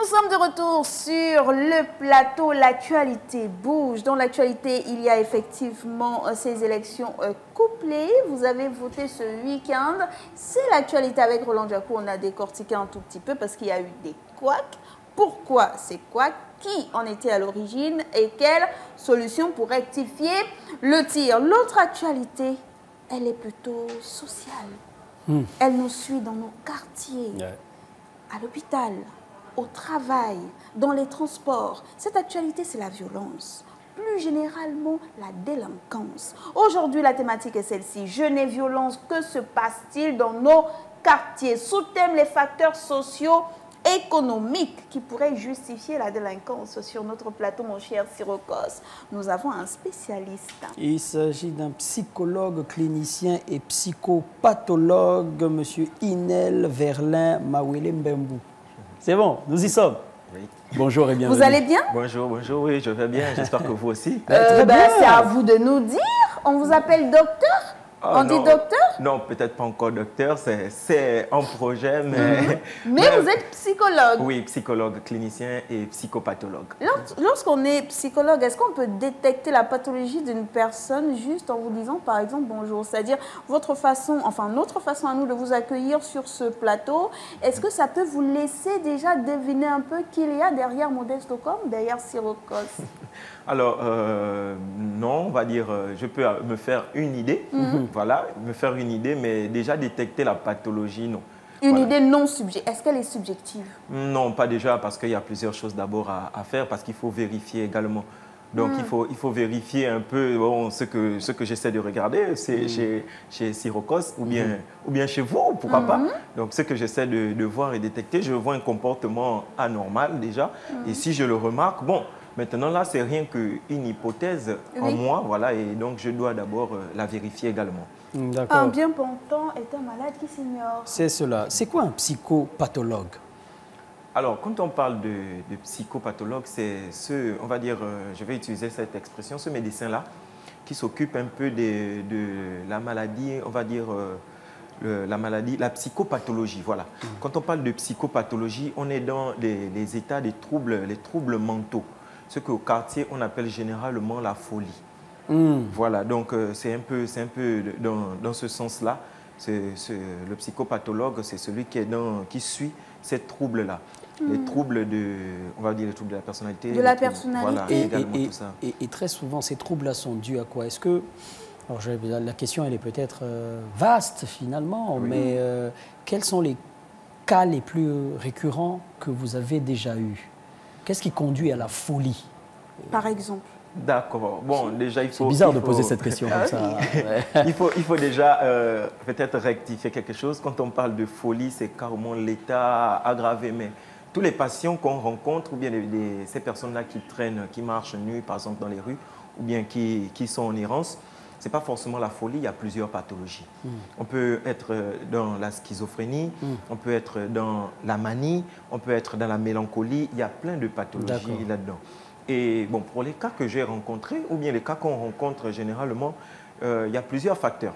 sommes de retour sur le plateau. L'actualité bouge. Dans l'actualité, il y a effectivement ces élections couplées. Vous avez voté ce week-end. C'est l'actualité avec Roland Djakou. On a décortiqué un tout petit peu parce qu'il y a eu des couacs. Pourquoi ces couacs? Qui en était à l'origine? Et quelle solution pour rectifier le tir? L'autre actualité, elle est plutôt sociale. Elle nous suit dans nos quartiers, à l'hôpital, au travail, dans les transports. Cette actualité, c'est la violence. Plus généralement, la délinquance. Aujourd'hui, la thématique est celle-ci. Jeunes et violence, que se passe-t-il dans nos quartiers? Sous-thème, les facteurs sociaux économiques qui pourraient justifier la délinquance. Sur notre plateau, mon cher Sirocos, nous avons un spécialiste. Il s'agit d'un psychologue, clinicien et psychopathologue, M. Inel Verlin Mawele Mbembu. C'est bon, nous y sommes. Oui. Bonjour et bienvenue. Vous allez bien? Bonjour, bonjour, oui, je vais bien. J'espère que vous aussi. C'est à vous de nous dire. On vous appelle docteur? On dit docteur? Non, peut-être pas encore docteur, c'est un projet, mais... Mais vous êtes psychologue? Oui, psychologue, clinicien et psychopathologue. Lorsqu'on est psychologue, est-ce qu'on peut détecter la pathologie d'une personne juste en vous disant, par exemple, bonjour? C'est-à-dire, votre façon, enfin, notre façon à nous de vous accueillir sur ce plateau, est-ce que ça peut vous laisser déjà deviner un peu qu'il y a derrière Modeste Ocom, derrière Sirocos? Alors, non, on va dire, je peux me faire une idée, voilà, me faire une idée, mais déjà détecter la pathologie, non. Une idée non subjective. Est-ce qu'elle est subjective? Non, pas déjà, parce qu'il y a plusieurs choses d'abord à faire, parce qu'il faut vérifier également. Donc, il faut vérifier un peu bon, ce que j'essaie de regarder, c'est chez Sirocos ou bien chez vous, pourquoi pas. Donc, ce que j'essaie de voir et détecter, je vois un comportement anormal déjà. Et si je le remarque, bon, maintenant là, c'est rien qu'une hypothèse en moi, voilà, et donc je dois d'abord la vérifier également. Un bien portant est un malade qui s'ignore. C'est cela. C'est quoi un psychopathologue? Alors, quand on parle de psychopathologue, c'est ce, on va dire, je vais utiliser cette expression, ce médecin-là, qui s'occupe un peu de la maladie, on va dire, la psychopathologie, voilà. Quand on parle de psychopathologie, on est dans les états des troubles, les troubles mentaux, ce qu'au quartier, on appelle généralement la folie. Voilà, donc c'est un peu dans ce sens-là. Le psychopathologue, c'est celui qui suit ces troubles-là. Les troubles on va dire les troubles de la personnalité. De la personnalité. Voilà, tout ça. Et très souvent, ces troubles-là sont dus à quoi? Est-ce que, alors la question, elle est peut-être vaste finalement, mais quels sont les cas les plus récurrents que vous avez déjà eus? Qu'est-ce qui conduit à la folie? Par exemple. D'accord. Bon, déjà, il faut... C'est bizarre de poser cette question comme ça. il faut déjà peut-être rectifier quelque chose. Quand on parle de folie, c'est carrément l'état aggravé. Mais tous les patients qu'on rencontre, ou bien ces personnes-là qui traînent, qui marchent nues, par exemple, dans les rues, ou bien qui sont en errance, ce n'est pas forcément la folie, il y a plusieurs pathologies. On peut être dans la schizophrénie, on peut être dans la manie, on peut être dans la mélancolie. Il y a plein de pathologies là-dedans. Et bon, pour les cas que j'ai rencontrés, ou bien les cas qu'on rencontre généralement, il y a plusieurs facteurs.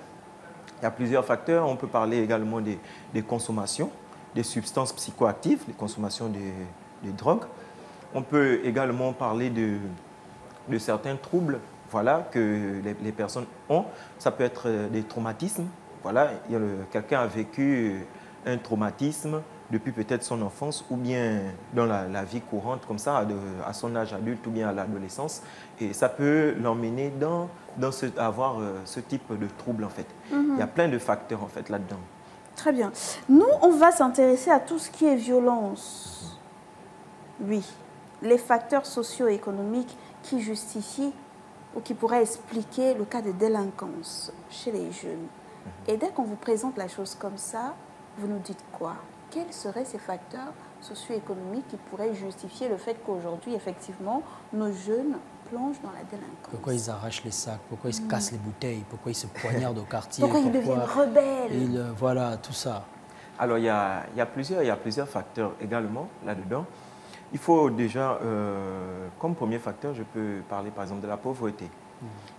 Il y a plusieurs facteurs. On peut parler également des consommations, des substances psychoactives, des consommations des drogues. On peut également parler de certains troubles, voilà, que les personnes ont. Ça peut être des traumatismes. Voilà, quelqu'un a vécu un traumatisme depuis peut-être son enfance ou bien dans la vie courante, comme ça, à son âge adulte ou bien à l'adolescence. Et ça peut l'emmener à avoir ce type de trouble, en fait. Il y a plein de facteurs, en fait, là-dedans. Très bien. Nous, on va s'intéresser à tout ce qui est violence. Oui. Les facteurs socio-économiques qui justifient ou qui pourraient expliquer le cas de délinquance chez les jeunes. Et dès qu'on vous présente la chose comme ça, vous nous dites quoi? Quels seraient ces facteurs socio-économiques qui pourraient justifier le fait qu'aujourd'hui, effectivement, nos jeunes plongent dans la délinquance? Pourquoi ils arrachent les sacs? Pourquoi ils se cassent les bouteilles? Pourquoi ils se poignardent au quartier? Pourquoi ils deviennent rebelles? Voilà, tout ça. Alors, il y a plusieurs facteurs également là-dedans. Il faut déjà, comme premier facteur, je peux parler par exemple de la pauvreté.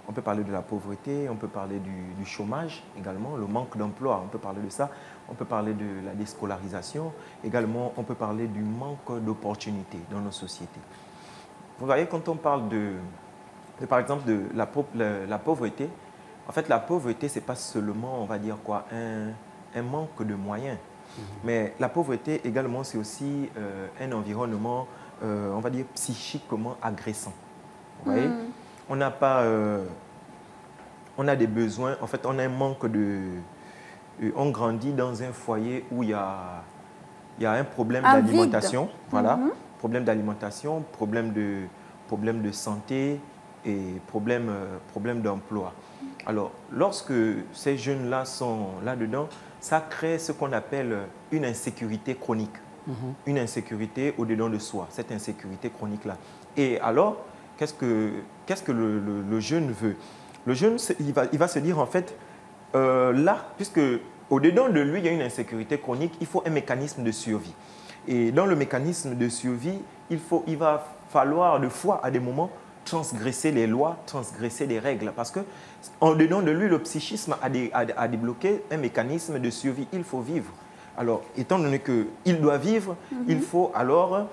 On peut parler de la pauvreté, on peut parler du chômage également, le manque d'emploi, on peut parler de ça. On peut parler de la déscolarisation. Également, on peut parler du manque d'opportunités dans nos sociétés. Vous voyez, quand on parle par exemple, de la pauvreté, en fait, la pauvreté, ce n'est pas seulement, on va dire quoi, un manque de moyens. Mais la pauvreté, également, c'est aussi un environnement, on va dire, psychiquement agressant. Vous voyez, on n'a pas... on a des besoins, en fait, on a un manque de... On grandit dans un foyer où il y a un problème d'alimentation. Voilà, problème d'alimentation, problème de santé et problème d'emploi. Alors, lorsque ces jeunes-là sont là-dedans, ça crée ce qu'on appelle une insécurité chronique. Une insécurité au-dedans de soi, cette insécurité chronique-là. Et alors, qu'est-ce que le jeune veut? Le jeune, il va se dire, en fait, là, puisque au-dedans de lui, il y a une insécurité chronique, il faut un mécanisme de survie. Et dans le mécanisme de survie, il va falloir, de fois, à des moments, transgresser les lois, transgresser les règles. Parce qu'au-dedans de lui, le psychisme a débloqué un mécanisme de survie. Il faut vivre. Alors, étant donné qu'il doit vivre, il faut alors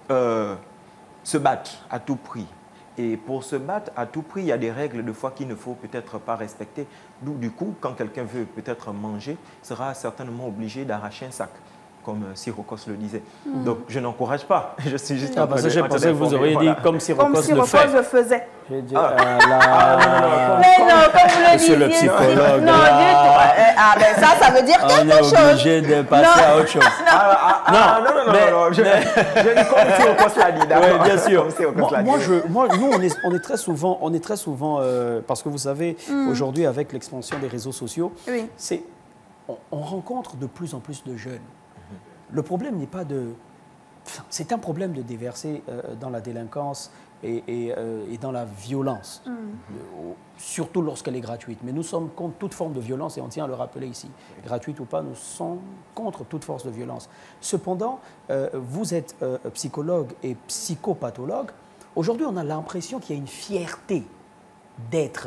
se battre à tout prix. Et pour se battre à tout prix, il y a des règles de fois qu'il ne faut peut-être pas respecter. D'où, du coup, quand quelqu'un veut peut-être manger, il sera certainement obligé d'arracher un sac, comme Sirocos le disait. Donc, je n'encourage pas. Je suis juste en train de... Je pensais que vous auriez dit comme Sirocos le fait. Comme Sirocos le faisait. J'ai dit, Mais non, comme vous le disiez. Monsieur le psychologue. Non, du tout. Ah, ben ça veut dire quelque chose. On est obligé de passer à autre chose. Non. Je dis comme Sirocos l'a dit, d'accord. Oui, bien sûr. Nous, on est très souvent, parce que vous savez, aujourd'hui, avec l'expansion des réseaux sociaux, on rencontre de plus en plus de jeunes. Le problème n'est pas de... C'est un problème de déverser dans la délinquance et dans la violence, surtout lorsqu'elle est gratuite. Mais nous sommes contre toute forme de violence, et on tient à le rappeler ici. Gratuite ou pas, nous sommes contre toute force de violence. Cependant, vous êtes psychologue et psychopathologue. Aujourd'hui, on a l'impression qu'il y a une fierté d'être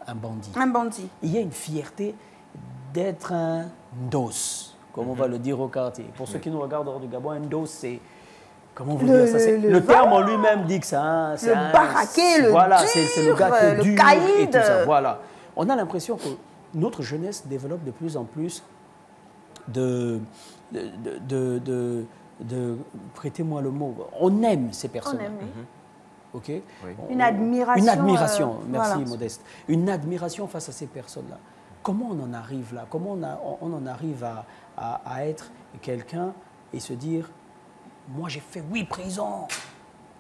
un bandit. Un bandit. Il y a une fierté d'être un dos, comme on va le dire au quartier. Pour ceux qui nous regardent hors du Gabon, un dos, c'est... Comment vous dire ça? Le terme en lui-même dit que c'est un... Le baraqué, le voilà, dur, c'est le gars qui est dur caïd. et tout ça. Voilà. On a l'impression que notre jeunesse développe de plus en plus prêtez-moi le mot, on aime ces personnes. On aime, oui. Okay? Oui. Une admiration. Une admiration, merci voilà. Modeste. Une admiration face à ces personnes-là. Comment on en arrive là? Comment on en arrive à être quelqu'un et se dire, moi j'ai fait 8 prisons,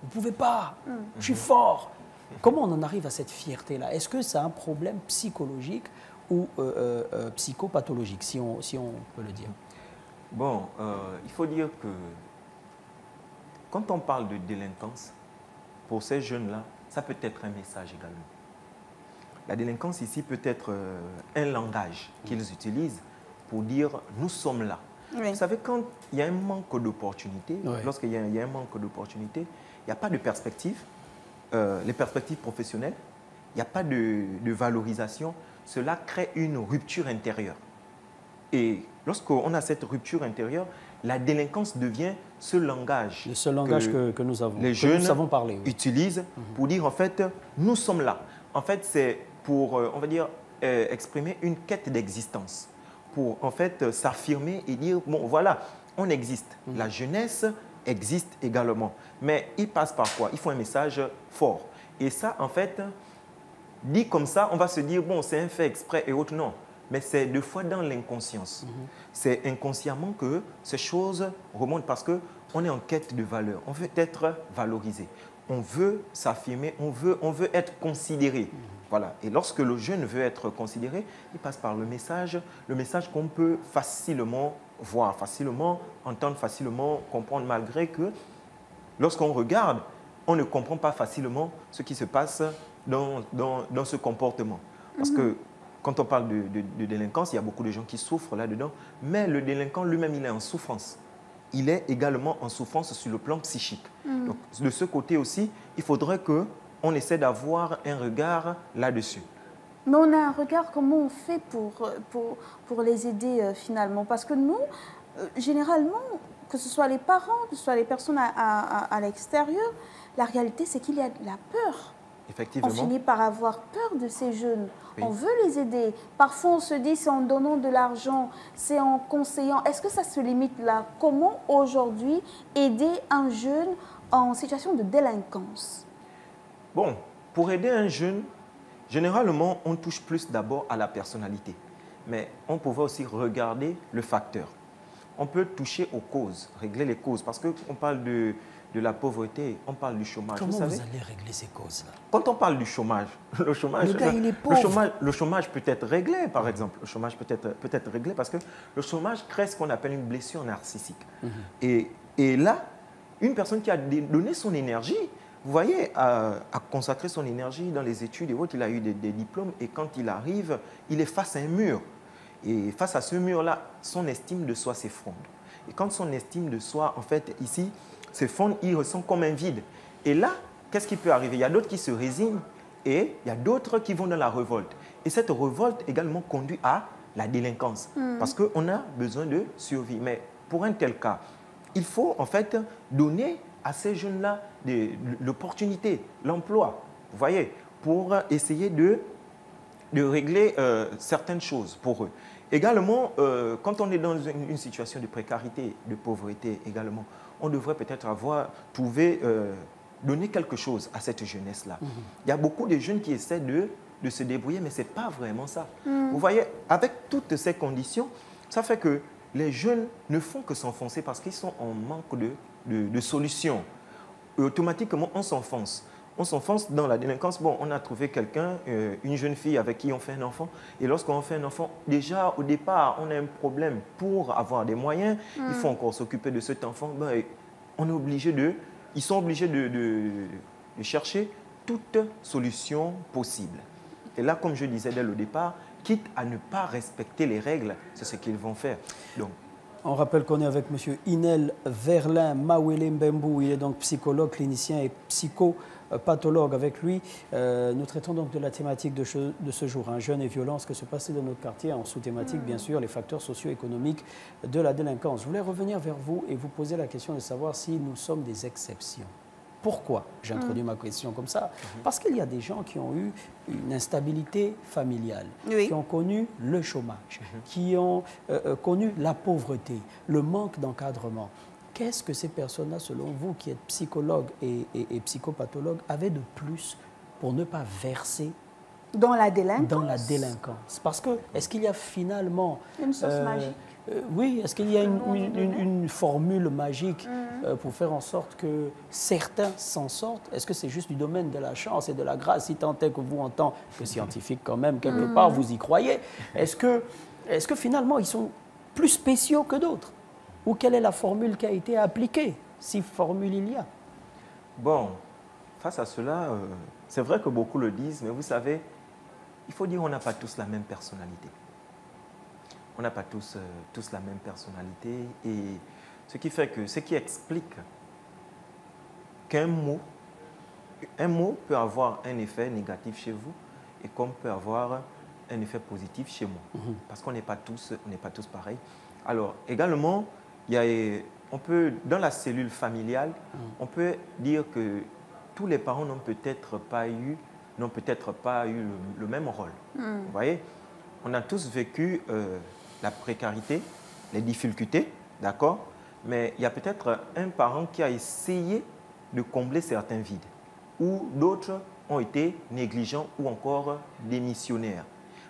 vous ne pouvez pas, je suis fort. Comment on en arrive à cette fierté-là? Est-ce que c'est un problème psychologique ou psychopathologique, si on peut le dire? Bon, il faut dire que quand on parle de délinquance, pour ces jeunes-là, ça peut être un message également. La délinquance ici peut être un langage qu'ils utilisent pour dire « nous sommes là ». Oui. Vous savez, quand il y a un manque d'opportunité, lorsqu'il y a un manque d'opportunité, il n'y a pas de perspective, les perspectives professionnelles, il n'y a pas de valorisation, cela crée une rupture intérieure. Et lorsqu'on a cette rupture intérieure, la délinquance devient ce langage. Le seul langage que nous avons, les jeunes nous savons parler, utilisent pour dire en fait, nous sommes là. En fait, c'est pour, on va dire, exprimer une quête d'existence. Pour en fait s'affirmer et dire, bon voilà, on existe. La jeunesse existe également. Mais il passe par quoi? Il faut un message fort. Et ça, en fait, dit comme ça, on va se dire, bon, c'est un fait exprès et autres. Non. Mais c'est deux fois dans l'inconscience. C'est inconsciemment que ces choses remontent parce qu'on est en quête de valeur. On veut être valorisé. On veut s'affirmer, on veut être considéré. Voilà. Et lorsque le jeune veut être considéré, il passe par le message qu'on peut facilement voir, facilement entendre, facilement comprendre, malgré que lorsqu'on regarde, on ne comprend pas facilement ce qui se passe dans ce comportement. Parce que quand on parle de délinquance, il y a beaucoup de gens qui souffrent là-dedans, mais le délinquant lui-même, il est en souffrance. Il est également en souffrance sur le plan psychique. Donc, de ce côté aussi, il faudrait que on essaie d'avoir un regard là-dessus. Mais on a un regard, comment on fait pour les aider finalement? Parce que nous, généralement, que ce soit les parents, que ce soit les personnes à l'extérieur, la réalité c'est qu'il y a de la peur. Effectivement. On finit par avoir peur de ces jeunes. Oui. On veut les aider. Parfois, on se dit, c'est en donnant de l'argent, c'est en conseillant. Est-ce que ça se limite là? Comment aujourd'hui aider un jeune en situation de délinquance? Bon, pour aider un jeune, généralement, on touche plus d'abord à la personnalité. Mais on pourrait aussi regarder le facteur. On peut toucher aux causes, régler les causes. Parce qu'on parle de la pauvreté, on parle du chômage. Comment vous savez, allez régler ces causes-là? quand on parle du chômage, le gars, il est pauvre. le chômage peut être réglé, par exemple. Le chômage peut être réglé parce que le chômage crée ce qu'on appelle une blessure narcissique. Et là, une personne qui a donné son énergie, vous voyez, a consacré son énergie dans les études et autres, il a eu des diplômes et quand il arrive, il est face à un mur. Et face à ce mur-là, son estime de soi s'effondre. Et quand son estime de soi, en fait, ici, s'effondre, il ressent comme un vide. Et là, qu'est-ce qui peut arriver? Il y a d'autres qui se résignent et il y a d'autres qui vont dans la révolte. Et cette révolte également conduit à la délinquance. Parce qu'on a besoin de survie. Mais pour un tel cas, il faut en fait donner à ces jeunes-là l'opportunité, l'emploi, vous voyez, pour essayer de régler certaines choses pour eux. Également, quand on est dans une situation de précarité, de pauvreté également, on devrait peut-être donner quelque chose à cette jeunesse-là. Il y a beaucoup de jeunes qui essaient de se débrouiller, mais ce n'est pas vraiment ça. Vous voyez, avec toutes ces conditions, ça fait que les jeunes ne font que s'enfoncer parce qu'ils sont en manque de solutions. Et automatiquement, on s'enfonce. On s'enfonce dans la délinquance. Bon, on a trouvé quelqu'un, une jeune fille avec qui on fait un enfant. Et lorsqu'on fait un enfant, déjà au départ, on a un problème pour avoir des moyens. Il faut encore s'occuper de cet enfant. Ben, ils sont obligés de chercher toute solution possible. Et là, comme je disais dès le départ, quitte à ne pas respecter les règles, c'est ce qu'ils vont faire. Donc, on rappelle qu'on est avec M. Inel Verlin Mawele Mbembou. Il est donc psychologue, clinicien et psychopathologue. Avec lui, nous traitons donc de la thématique de ce jour, jeunes et violence, que se passait dans notre quartier, en sous-thématique, bien sûr, les facteurs socio-économiques de la délinquance. Je voulais revenir vers vous et vous poser la question de savoir si nous sommes des exceptions. Pourquoi j'ai introduit ma question comme ça? Parce qu'il y a des gens qui ont eu une instabilité familiale, qui ont connu le chômage, qui ont connu la pauvreté, le manque d'encadrement. Qu'est-ce que ces personnes-là, selon vous, qui êtes psychologue et psychopathologue, avaient de plus pour ne pas verser dans la délinquance? Dans la délinquance. Parce que, est-ce qu'il y a finalement... une sauce magique? Oui, est-ce qu'il y a une formule magique pour faire en sorte que certains s'en sortent? Est-ce que c'est juste du domaine de la chance et de la grâce, si tant est que vous, en tant que scientifique quand même, quelque part, vous y croyez? Est-ce que finalement, ils sont plus spéciaux que d'autres? Ou quelle est la formule qui a été appliquée, si formule il y a? Bon, face à cela, c'est vrai que beaucoup le disent, mais vous savez, il faut dire qu'on n'a pas tous la même personnalité. On n'a pas tous la même personnalité et ce qui explique qu'un mot peut avoir un effet négatif chez vous et comme peut avoir un effet positif chez moi. Parce qu'on n'est pas tous pareils. Alors également, dans la cellule familiale, on peut dire que tous les parents n'ont peut-être pas eu le même rôle. Vous voyez, on a tous vécu la précarité, les difficultés, d'accord? Mais il y a peut-être un parent qui a essayé de combler certains vides, ou d'autres ont été négligents ou encore démissionnaires.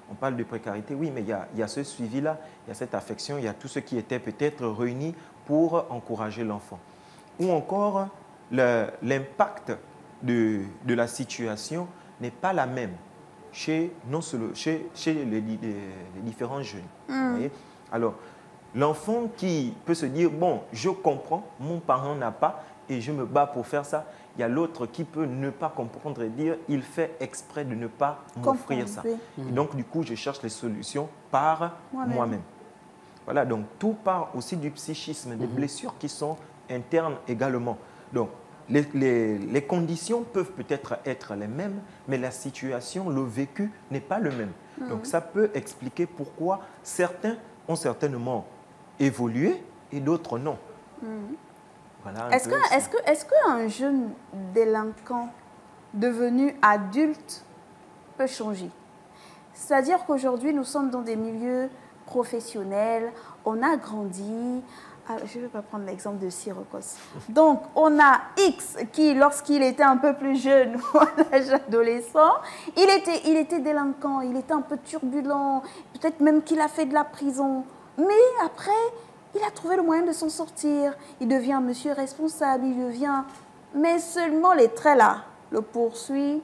On parle de précarité, oui, mais il y a ce suivi-là, il y a cette affection, il y a tout ce qui était peut-être réuni pour encourager l'enfant. Ou encore, l'impact de la situation n'est pas la même chez les différents jeunes. Vous voyez? Alors, l'enfant qui peut se dire, bon, je comprends, mon parent n'a pas et je me bats pour faire ça. Il y a l'autre qui peut ne pas comprendre et dire, il fait exprès de ne pas m'offrir ça. Et donc, du coup, je cherche les solutions par moi-même. Voilà, donc tout part aussi du psychisme, des blessures qui sont internes également. Donc, les conditions peuvent peut-être être les mêmes, mais la situation, le vécu n'est pas le même. Donc ça peut expliquer pourquoi certains ont certainement évolué et d'autres non. Voilà Est-ce qu'un jeune délinquant devenu adulte peut changer? C'est-à-dire qu'aujourd'hui, nous sommes dans des milieux professionnels, on a grandi. Alors, je ne vais pas prendre l'exemple de Syracuse. Donc, on a X qui, lorsqu'il était un peu plus jeune, à l'âge adolescent, il était délinquant, il était un peu turbulent, peut-être même qu'il a fait de la prison. Mais après, il a trouvé le moyen de s'en sortir. Il devient un monsieur responsable, il devient... Mais seulement les traits là le poursuivent,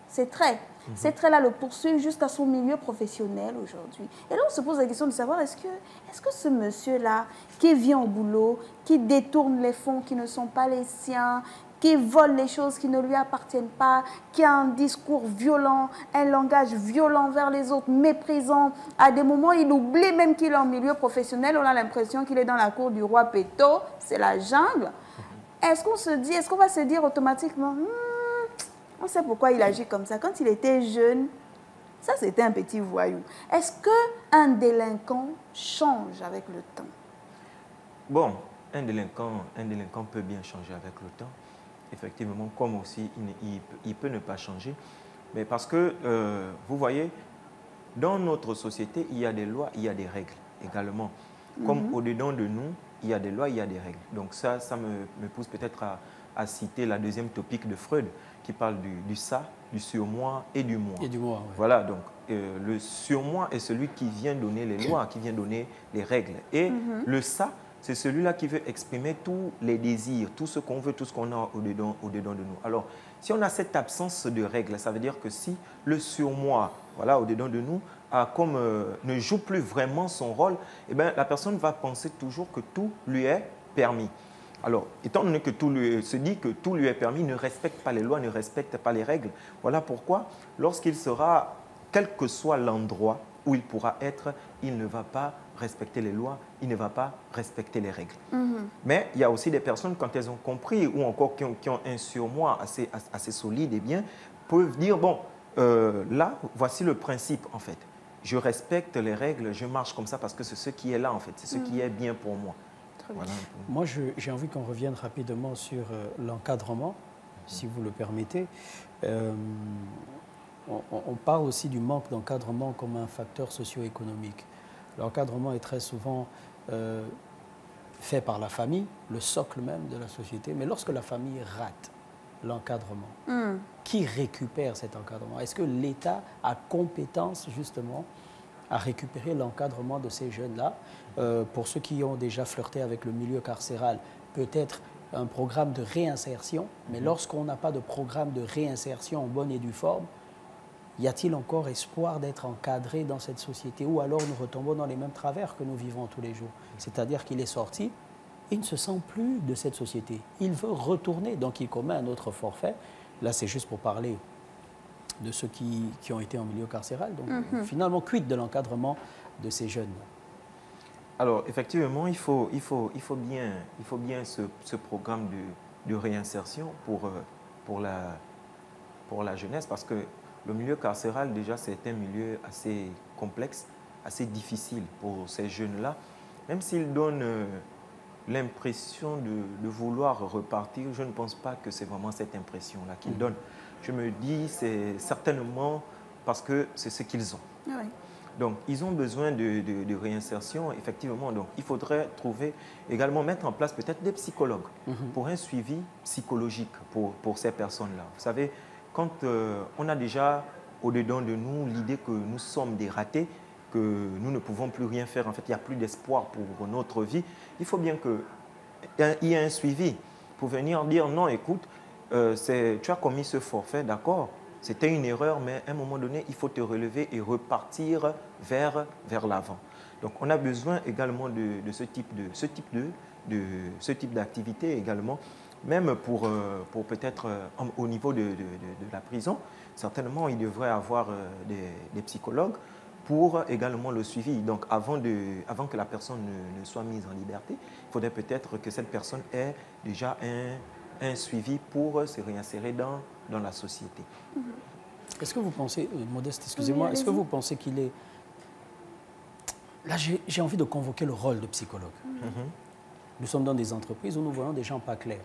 ces traits. Ces traits-là le poursuivent jusqu'à son milieu professionnel aujourd'hui. Et là, on se pose la question de savoir, est-ce que ce monsieur-là, qui vient au boulot, qui détourne les fonds qui ne sont pas les siens, qui vole les choses qui ne lui appartiennent pas, qui a un discours violent, un langage violent vers les autres, méprisant, à des moments, il oublie même qu'il est en milieu professionnel, on a l'impression qu'il est dans la cour du roi Péto, c'est la jungle. Est-ce qu'on va se dire automatiquement, on sait pourquoi il agit comme ça. Quand il était jeune, ça c'était un petit voyou. Est-ce qu'un délinquant change avec le temps? Bon, un délinquant peut bien changer avec le temps. Effectivement, comme aussi, il peut ne pas changer. Mais parce que, vous voyez, dans notre société, il y a des lois, il y a des règles également. Comme au-dedans de nous, il y a des lois, il y a des règles. Donc ça me pousse peut-être à citer la deuxième topique de Freud, qui parle du ça, du surmoi et du moi. Et du moi, oui. Voilà, donc le surmoi est celui qui vient donner les lois, qui vient donner les règles. Et le ça, c'est celui-là qui veut exprimer tous les désirs, tout ce qu'on veut, tout ce qu'on a au-dedans de nous. Alors, si on a cette absence de règles, ça veut dire que si le surmoi, voilà, au-dedans de nous, ne joue plus vraiment son rôle, eh bien, la personne va penser toujours que tout lui est permis. Alors, étant donné que se dit que tout lui est permis, ne respecte pas les lois, ne respecte pas les règles. Voilà pourquoi, lorsqu'il sera, quel que soit l'endroit où il pourra être, il ne va pas respecter les lois, il ne va pas respecter les règles. Mais il y a aussi des personnes, quand elles ont compris, ou encore qui ont un surmoi assez solide, eh bien, peuvent dire, bon, là, voici le principe, en fait. Je respecte les règles, je marche comme ça parce que c'est ce qui est là, en fait. C'est ce qui est bien pour moi. Voilà. Moi, j'ai envie qu'on revienne rapidement sur l'encadrement, si vous le permettez. On parle aussi du manque d'encadrement comme un facteur socio-économique. L'encadrement est très souvent fait par la famille, le socle même de la société. Mais lorsque la famille rate l'encadrement, qui récupère cet encadrement? Est-ce que l'État a compétence justement à récupérer l'encadrement de ces jeunes-là? Pour ceux qui ont déjà flirté avec le milieu carcéral, peut-être un programme de réinsertion, mais lorsqu'on n'a pas de programme de réinsertion en bonne et due forme, y a-t-il encore espoir d'être encadré dans cette société, ou alors nous retombons dans les mêmes travers que nous vivons tous les jours? C'est-à-dire qu'il est sorti, il ne se sent plus de cette société. Il veut retourner, donc il commet un autre forfait. Là, c'est juste pour parler de ceux qui ont été en milieu carcéral. Donc, finalement, quid de l'encadrement de ces jeunes? Alors, effectivement, il faut bien ce programme de réinsertion pour la jeunesse, parce que le milieu carcéral, déjà, c'est un milieu assez complexe, assez difficile pour ces jeunes-là. Même s'ils donnent l'impression de vouloir repartir, je ne pense pas que c'est vraiment cette impression-là qu'ils donnent. Je me dis, c'est certainement parce que c'est ce qu'ils ont. Oui. Donc, ils ont besoin de réinsertion, effectivement. Donc, il faudrait également mettre en place peut-être des psychologues pour un suivi psychologique pour ces personnes-là. Vous savez, quand on a déjà au-dedans de nous l'idée que nous sommes des ratés, que nous ne pouvons plus rien faire, en fait, il n'y a plus d'espoir pour notre vie, il faut bien qu'il y ait un suivi pour venir dire non, écoute, tu as commis ce forfait, d'accord, c'était une erreur, mais à un moment donné, il faut te relever et repartir vers l'avant. Donc, on a besoin également de ce type d'activité également, même pour peut-être au niveau de la prison. Certainement, il devrait y avoir des psychologues pour également le suivi. Donc, avant que la personne ne soit mise en liberté, il faudrait peut-être que cette personne ait déjà un suivi pour se réinsérer dans la société. Est-ce que vous pensez, Modeste, excusez-moi, Oui, est-ce que vous pensez qu'il est... Là, j'ai envie de convoquer le rôle de psychologue. Nous sommes dans des entreprises où nous voyons des gens pas clairs.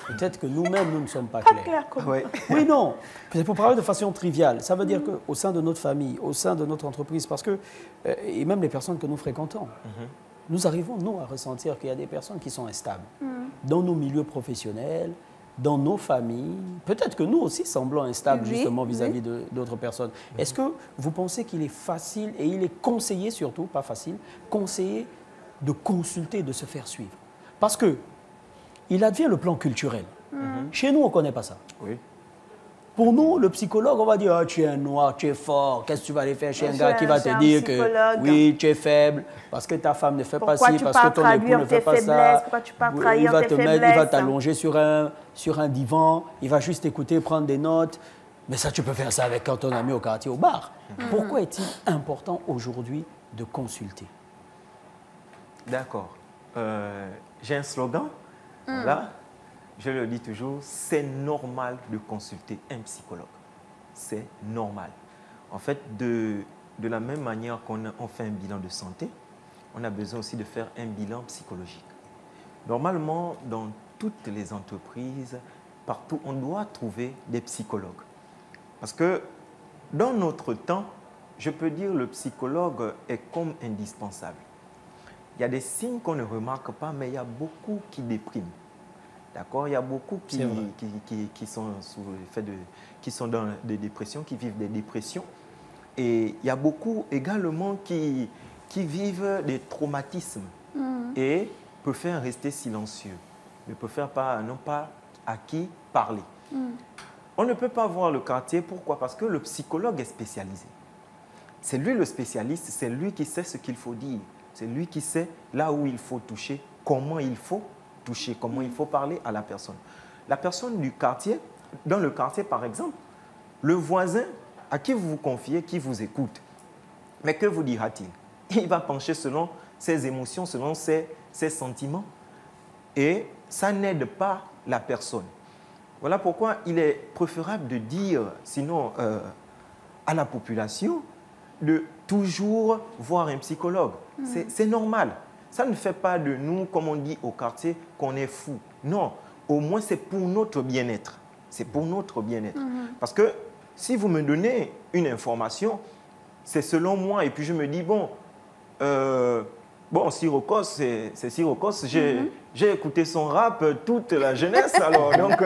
Peut-être que nous-mêmes, nous ne sommes pas clairs. Claire comme Ouais. Oui, non. C'est pour parler de façon triviale. Ça veut dire qu'au sein de notre famille, au sein de notre entreprise, parce que, et même les personnes que nous fréquentons, nous arrivons, nous, à ressentir qu'il y a des personnes qui sont instables dans nos milieux professionnels, dans nos familles. Peut-être que nous aussi semblons instables, Oui, justement, oui. vis-à-vis d'autres personnes. Est-ce que vous pensez qu'il est facile, et il est conseillé surtout, pas facile, conseillé de consulter, de se faire suivre? Parce que il advient le plan culturel. Chez nous, on ne connaît pas ça. Oui. Pour nous, le psychologue, on va dire, ah, tu es un noir, tu es fort, qu'est-ce que tu vas aller faire chez un Je gars suis qui va un te dire que psychologue. oui, tu es faible, parce que ta femme ne fait Pourquoi pas ci, tu parce pars que ton époux traduire ne fait tes pas faiblesses? ça. Pourquoi tu pars Il trahir va tes te mettre, il va faiblesses? t'allonger sur un divan, il va juste écouter, prendre des notes. Mais ça, tu peux faire ça avec ton ami au quartier, au bar. Pourquoi est-il important aujourd'hui de consulter? D'accord. J'ai un slogan. Là, je le dis toujours, c'est normal de consulter un psychologue. C'est normal. En fait, de la même manière qu'on fait un bilan de santé, on a besoin aussi de faire un bilan psychologique. Normalement, dans toutes les entreprises, partout, on doit trouver des psychologues. Parce que dans notre temps, je peux dire que le psychologue est comme indispensable. Il y a des signes qu'on ne remarque pas, mais il y a beaucoup qui dépriment. D'accord? Il y a beaucoup qui sont sous l'effet qui sont dans des dépressions, qui vivent des dépressions. Et il y a beaucoup également qui vivent des traumatismes et préfèrent rester silencieux, ne préfèrent pas, n'ont pas à qui parler. On ne peut pas voir le quartier, pourquoi? Parce que le psychologue est spécialisé. C'est lui le spécialiste, c'est lui qui sait ce qu'il faut dire. C'est lui qui sait là où il faut toucher, comment il faut toucher, comment il faut parler à la personne. La personne du quartier, dans le quartier par exemple, le voisin à qui vous vous confiez, qui vous écoute, mais que vous dira-t-il? Il va pencher selon ses émotions, selon ses sentiments, et ça n'aide pas la personne. Voilà pourquoi il est préférable de dire, sinon à la population, de toujours voir un psychologue. C'est normal. Ça ne fait pas de nous, comme on dit au quartier, qu'on est fou. Non, au moins c'est pour notre bien-être. C'est pour notre bien-être. Parce que si vous me donnez une information, c'est selon moi, et puis je me dis, bon, Sirocos, c'est Sirocos, j'ai écouté son rap toute la jeunesse, alors donc,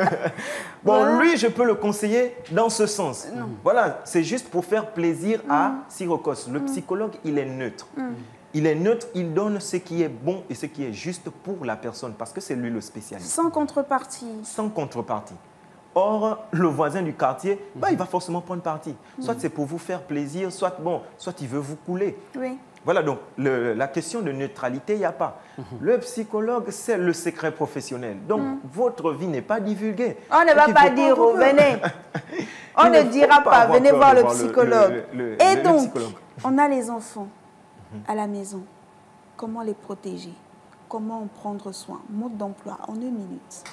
lui, je peux le conseiller dans ce sens. Voilà, c'est juste pour faire plaisir à Sirocos. Le psychologue, il est neutre. Il est neutre, il donne ce qui est bon et ce qui est juste pour la personne, parce que c'est lui le spécialiste. Sans contrepartie. Sans contrepartie. Or, le voisin du quartier, il va forcément prendre parti. Soit c'est pour vous faire plaisir, soit il veut vous couler. Oui. Voilà, donc la question de neutralité, il n'y a pas. Le psychologue, c'est le secret professionnel. Donc, votre vie n'est pas divulguée. On ne va pas dire, venez. On ne dira pas, venez voir le psychologue. Et donc, on a les enfants à la maison. Comment les protéger? Comment en prendre soin? Mode d'emploi en 1 minute.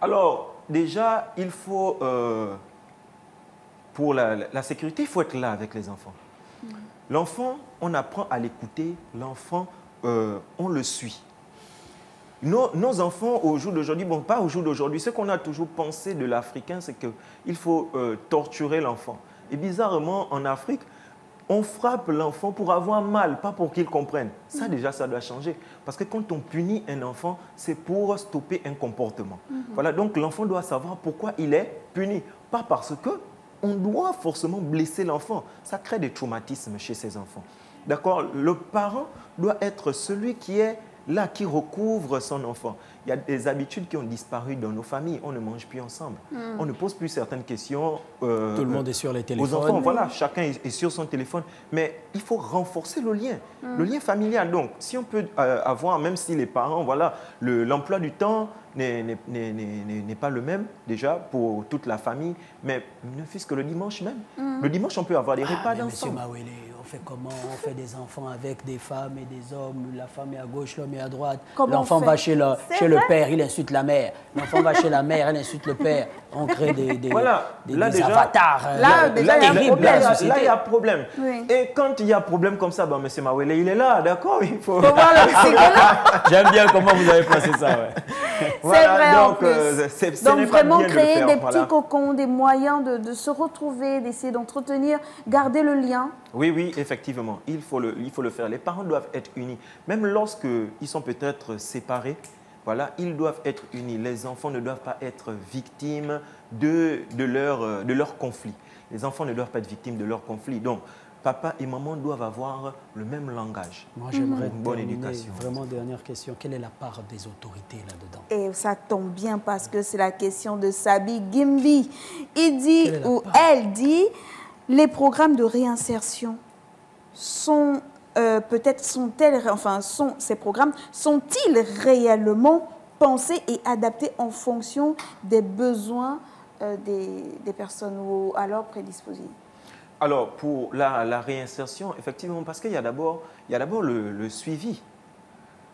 Alors, déjà, il faut, pour la sécurité, il faut être là avec les enfants. L'enfant, on apprend à l'écouter. L'enfant, on le suit. Nos enfants, au jour d'aujourd'hui, pas au jour d'aujourd'hui, ce qu'on a toujours pensé de l'Africain, c'est qu'il faut torturer l'enfant. Et bizarrement, en Afrique, on frappe l'enfant pour avoir mal, pas pour qu'il comprenne. Ça, déjà, ça doit changer. Parce que quand on punit un enfant, c'est pour stopper un comportement. Voilà, donc l'enfant doit savoir pourquoi il est puni. Pas parce qu'on doit forcément blesser l'enfant. Ça crée des traumatismes chez ces enfants. D'accord? Le parent doit être celui qui est là, qui recouvre son enfant. Il y a des habitudes qui ont disparu dans nos familles. On ne mange plus ensemble. On ne pose plus certaines questions. Tout le monde est sur les téléphones. Aux enfants, voilà, chacun est sur son téléphone. Mais il faut renforcer le lien familial. Donc, si on peut avoir, même si les parents, voilà, l'emploi du temps n'est pas le même, déjà, pour toute la famille, mais ne fût-ce que le dimanche même. Le dimanche, on peut avoir des repas d'ensemble. Monsieur Mawele, fait comment? On fait des enfants avec des femmes et des hommes. La femme est à gauche, l'homme est à droite. Comment L'enfant on fait? va chez le vrai? père, il insulte la mère. L'enfant va chez la mère, elle insulte le père. On crée des Voilà. Là, des déjà, avatars là, déjà, il y a un terribles problème. à la Là, société. il y a problème. Oui. Et quand il y a problème comme ça, ben, M. Mawele, il est là, d'accord? Il faut... Faut voir le psychologue. J'aime bien comment vous avez placé ça. Ouais. C'est vrai en donc, plus. ce Donc n'est pas vraiment bien de le créer faire, des voilà. petits cocons, des moyens de se retrouver, d'essayer d'entretenir, garder le lien. Oui, oui, effectivement, il faut le faire. Les parents doivent être unis. Même lorsqu'ils sont peut-être séparés, voilà, ils doivent être unis. Les enfants ne doivent pas être victimes de leur conflit. Les enfants ne doivent pas être victimes de leur conflit. Donc, papa et maman doivent avoir le même langage. Moi, j'aimerais Une bonne terminer, éducation. vraiment, dernière question. Quelle est la part des autorités là-dedans? Et ça tombe bien parce que c'est la question de Sabi Gimbi. Il dit, Quelle est la ou part? elle dit, les programmes de réinsertion sont ces programmes sont-ils réellement pensés et adaptés en fonction des besoins des personnes ou alors prédisposées? Alors, pour la réinsertion, effectivement, parce qu'il y a d'abord le suivi.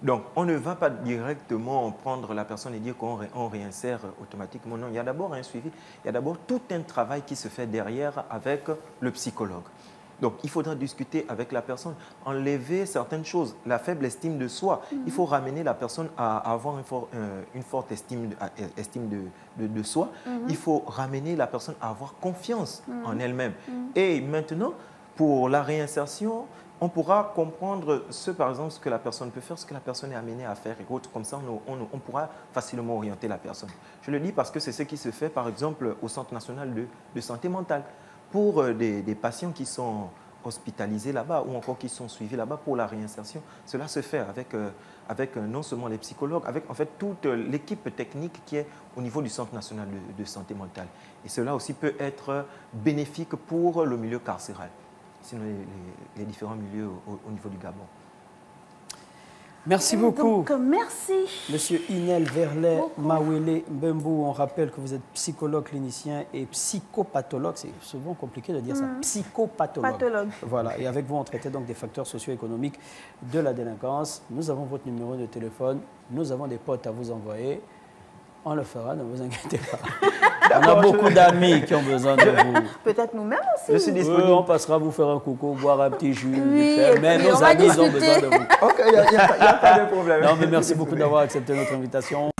Donc, on ne va pas directement prendre la personne et dire qu'on réinsère automatiquement. Non, il y a d'abord un suivi. Il y a d'abord tout un travail qui se fait derrière avec le psychologue. Donc, il faudra discuter avec la personne, enlever certaines choses, la faible estime de soi. Il faut ramener la personne à avoir une forte estime de soi. Il faut ramener la personne à avoir confiance en elle-même. Et maintenant, pour la réinsertion, on pourra comprendre par exemple, ce que la personne peut faire, ce que la personne est amenée à faire et autres. Comme ça, on pourra facilement orienter la personne. Je le dis parce que c'est ce qui se fait, par exemple, au Centre national de santé mentale. Pour des patients qui sont hospitalisés là-bas ou encore qui sont suivis là-bas pour la réinsertion, cela se fait avec non seulement les psychologues, avec en fait toute l'équipe technique qui est au niveau du Centre national de santé mentale. Et cela aussi peut être bénéfique pour le milieu carcéral, sinon les différents milieux au niveau du Gabon. Merci beaucoup. Donc, merci. Monsieur Inel Verlet Mawele Mbembu, on rappelle que vous êtes psychologue clinicien et psychopathologue. C'est souvent compliqué de dire ça. Psychopathologue. Pathologue. Voilà. Et avec vous, on traitait donc des facteurs socio-économiques de la délinquance. Nous avons votre numéro de téléphone. Nous avons des potes à vous envoyer. On le fera, ne vous inquiétez pas. On a beaucoup d'amis qui ont besoin de vous. Peut-être nous-mêmes aussi. Je suis disponible. On passera vous faire un coucou, boire un petit jus. Oui, vite fait. et Mais puis nos on va amis ont discuter. besoin de vous. Ok, il n'y a pas de problème. Non, mais merci beaucoup d'avoir accepté notre invitation.